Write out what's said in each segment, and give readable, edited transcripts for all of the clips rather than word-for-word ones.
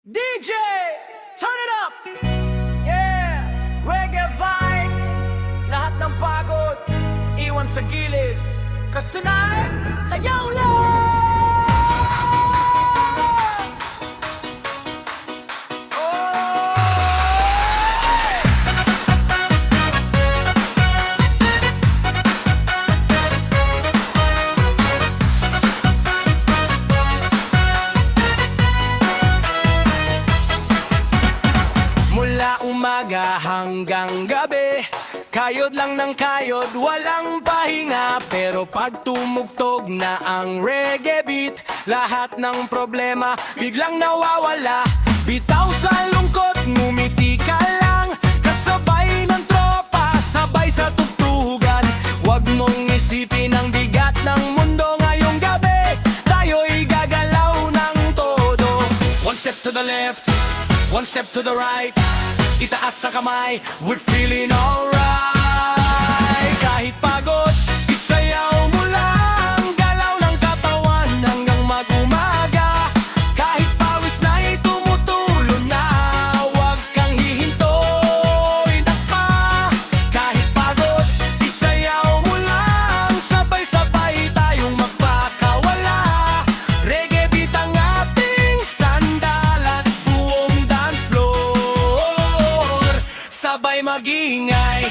DJ, turn it up! Yeah! Reggae vibes! Lahat ng pagod, iwan sa gilid. Cause tonight, sayaw lang! Mula umaga hanggang gabi, kayod lang ng kayod, walang pahinga. Pero pag tumugtog na ang reggae beat, lahat ng problema biglang nawawala. Bitaw sa lungkot, ngumiti ka lang, kasabay ng tropa, sabay sa tugtugan. Huwag mong isipin ang bigat ng mundo ngayong gabi, tayo'y gagalaw ng todo. One step to the left, one step to the right, itaas sa kamay, we're feeling alright. Kahit pagod, isayaw mo lang, galaw ng katawan hanggang mag-umaga. Kahit pawis na'y tumutulo na, huwag kang hihinto, indak pa. Kahit pagod, isayaw mo lang, sabay-sabay tayong magpakawala. Reggae beat ang ating sandalan, buong dance floor, sabay mag-ingay.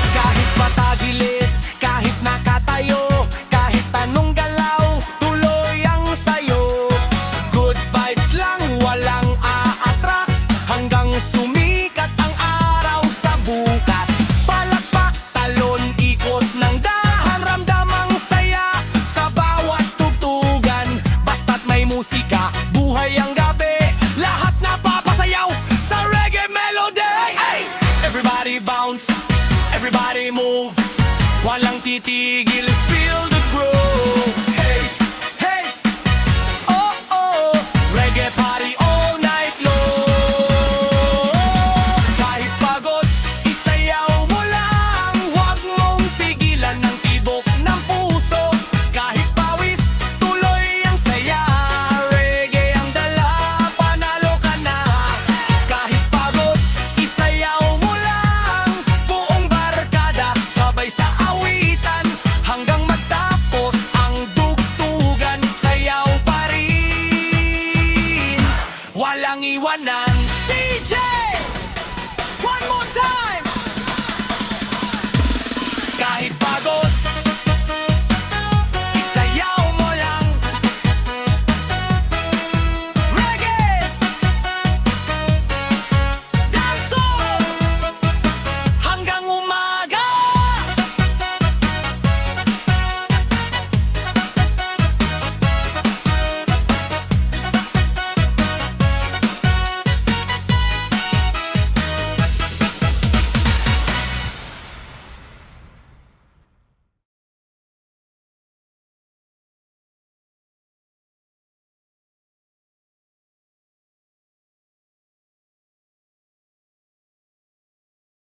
Kahit patagilid, kahit nakatayo, kahit anong galaw, tuloy ang sayo. Good vibes lang, walang aatras, hanggang sumikat ang araw sa bukas. Palakpak, talon, ikot ng dahan, ramdam ang saya sa bawat tugtugan. Basta't may musika, buhay ang gabi, lahat napapasayaw sa reggae melody. Hey! Everybody bounce, everybody move, walang titigil.